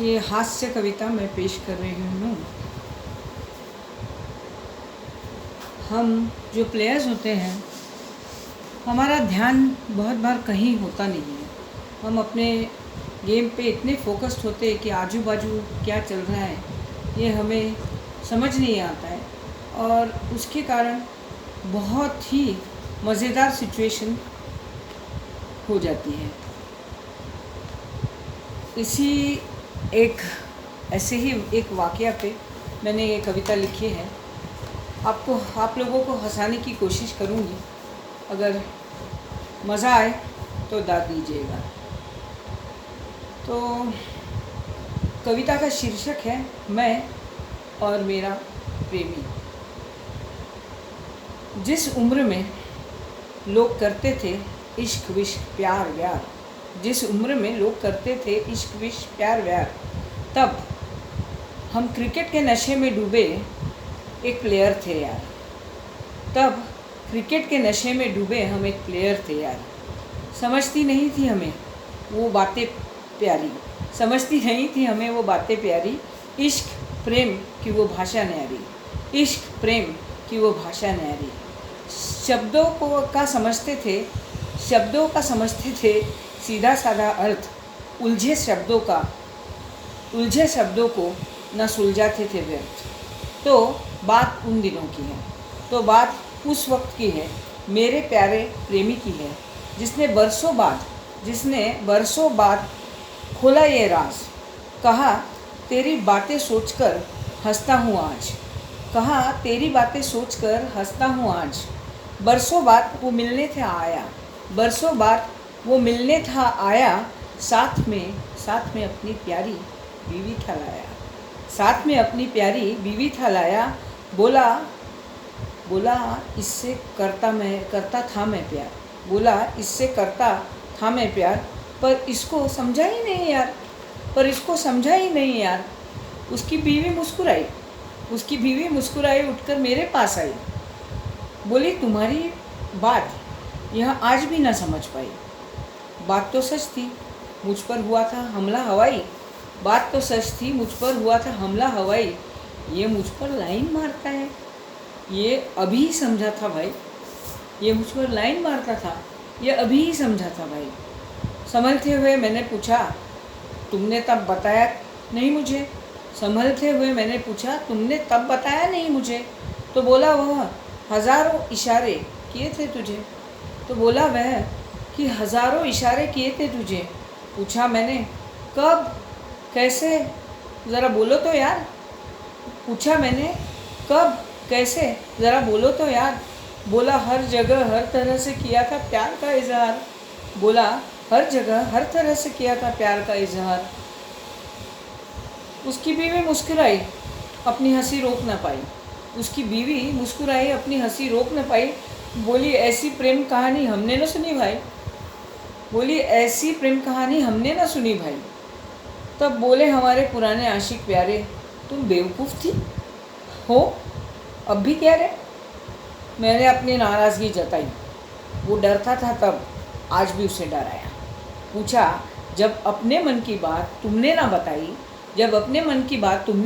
ये हास्य कविता मैं पेश कर रही हूँ। हम जो प्लेयर्स होते हैं, हमारा ध्यान बहुत बार कहीं होता नहीं है। हम अपने गेम पे इतने फोकस्ड होते हैं कि आजू बाजू क्या चल रहा है ये हमें समझ नहीं आता है, और उसके कारण बहुत ही मज़ेदार सिचुएशन हो जाती है। ऐसे ही एक वाक़या पे मैंने ये कविता लिखी है। आप लोगों को हंसाने की कोशिश करूँगी। अगर मज़ा आए तो दाद दीजिएगा। तो कविता का शीर्षक है मैं और मेरा प्रेमी। जिस उम्र में लोग करते थे इश्क विश्क प्यार व्यार, जिस उम्र में लोग करते थे इश्क विश्क प्यार व्यार, तब हम क्रिकेट के नशे में डूबे एक प्लेयर थे यार। तब क्रिकेट के नशे में डूबे हम एक प्लेयर थे यार। समझती नहीं थी हमें वो बातें प्यारी, समझती नहीं थी हमें वो बातें प्यारी। इश्क प्रेम की वो भाषा न्यारी, इश्क प्रेम की वो भाषा न्यारी। शब्दों का समझते थे सीधा साधा अर्थ, उलझे शब्दों को न सुलझाते थे व्यर्थ। तो बात उन दिनों की है, तो बात उस वक्त की है, मेरे प्यारे प्रेमी की है, जिसने बरसों बाद खोला ये राज। कहा तेरी बातें सोचकर हंसता हूँ आज, कहा तेरी बातें सोचकर हंसता हूँ आज। बरसों बाद वो मिलने था आया, साथ में अपनी प्यारी बीवी था लाया, साथ में अपनी प्यारी बीवी था लाया। बोला इससे करता था मैं प्यार, बोला इससे करता था मैं प्यार, पर इसको समझा ही नहीं यार। उसकी बीवी मुस्कुराई उठकर मेरे पास आई, बोली तुम्हारी बात यह आज भी ना समझ पाई। बात तो सच थी, मुझ पर हुआ था हमला हवाई, बात तो सच थी, मुझ पर हुआ था हमला हवाई। ये मुझ पर लाइन मारता है, ये अभी ही समझा था भाई, ये मुझ पर लाइन मारता था, ये अभी ही समझा था भाई। संभलते हुए मैंने पूछा तुमने तब बताया नहीं मुझे, संभलते हुए मैंने पूछा तुमने तब बताया नहीं मुझे। तो बोला वह हज़ारों इशारे किए थे तुझे, तो बोला वह कि हज़ारों इशारे किए थे तुझे। पूछा मैंने कब कैसे ज़रा बोलो तो यार, पूछा मैंने कब कैसे ज़रा बोलो तो यार। बोला हर जगह हर तरह से किया था प्यार का इजहार, बोला हर जगह हर तरह से किया था प्यार का इजहार। उसकी बीवी मुस्कुराई अपनी हंसी रोक न पाई, उसकी बीवी मुस्कुराई अपनी हंसी रोक न पाई। बोली ऐसी प्रेम कहानी हमने न सुनी भाई, बोली ऐसी प्रेम कहानी हमने न सुनी भाई। तब बोले हमारे पुराने आशिक प्यारे, तुम बेवकूफ़ थी हो अब भी कह रहे। मैंने अपनी नाराज़गी जताई, वो डरता था तब, आज भी उसे डर आया। पूछा जब अपने मन की बात तुमने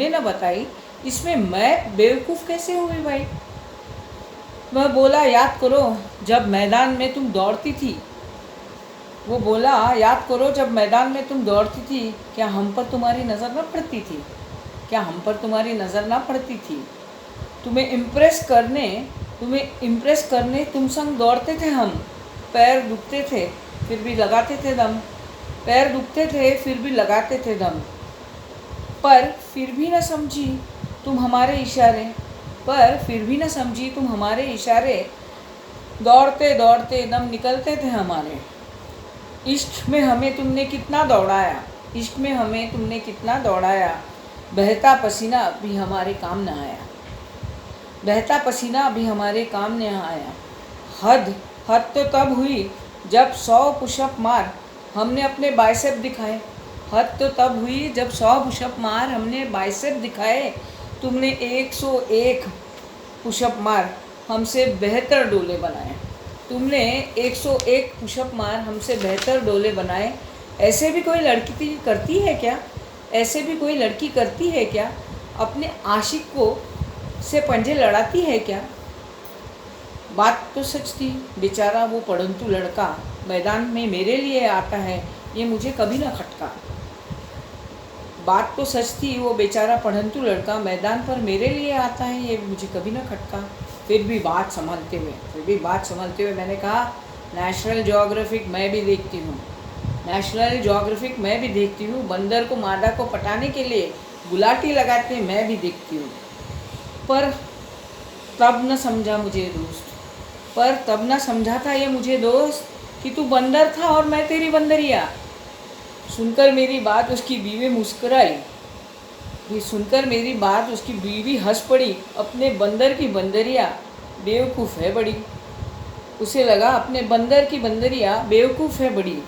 ना बताई, इसमें मैं बेवकूफ़ कैसे हुई भाई। वह बोला याद करो जब मैदान में तुम दौड़ती थी, वो बोला याद करो जब मैदान में तुम दौड़ती थी, क्या हम पर तुम्हारी नज़र न पड़ती थी, तुम्हें इम्प्रेस करने तुम संग दौड़ते थे हम। पैर दुखते थे फिर भी लगाते थे दम, पर फिर भी न समझी तुम हमारे इशारे, दौड़ते दौड़ते दम निकलते थे हमारे। इश्क में हमें तुमने कितना दौड़ाया, बहता पसीना अभी हमारे काम न आया। हद तो तब हुई जब 100 पुशअप मार हमने अपने बाइसेप दिखाए, तुमने 101 पुशअप मार हमसे बेहतर डोले बनाए। ऐसे भी कोई लड़की करती है क्या, ऐसे भी कोई लड़की करती है क्या? अपने आशिक को से पंजे लड़ाती है क्या? बात तो सच थी, बेचारा वो पढ़ंतु लड़का मैदान में मेरे लिए आता है, ये मुझे कभी ना खटका। बात तो सच थी, वो बेचारा पढ़ंतु लड़का मैदान पर मेरे लिए आता है, ये मुझे कभी ना खटका। फिर भी बात संभालते हुए मैंने कहा, नेशनल ज्योग्राफिक मैं भी देखती हूँ, बंदर को मादा को पटाने के लिए गुलाटी लगाते मैं भी देखती हूँ। पर तब न समझा था ये मुझे दोस्त कि तू बंदर था और मैं तेरी बंदरिया। सुनकर मेरी बात उसकी बीवी हंस पड़ी। अपने बंदर की बंदरिया बेवकूफ़ है बड़ी। उसे लगा अपने बंदर की बंदरिया बेवकूफ़ है बड़ी।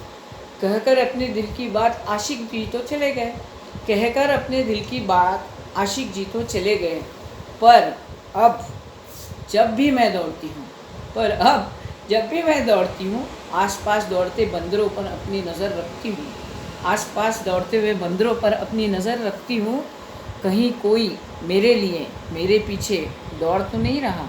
कहकर अपने दिल की बात आशिक जी तो चले गए। पर अब जब भी मैं दौड़ती हूँ आसपास दौड़ते बंदरों पर अपनी नज़र रखती हूँ, कहीं कोई मेरे पीछे दौड़ तो नहीं रहा।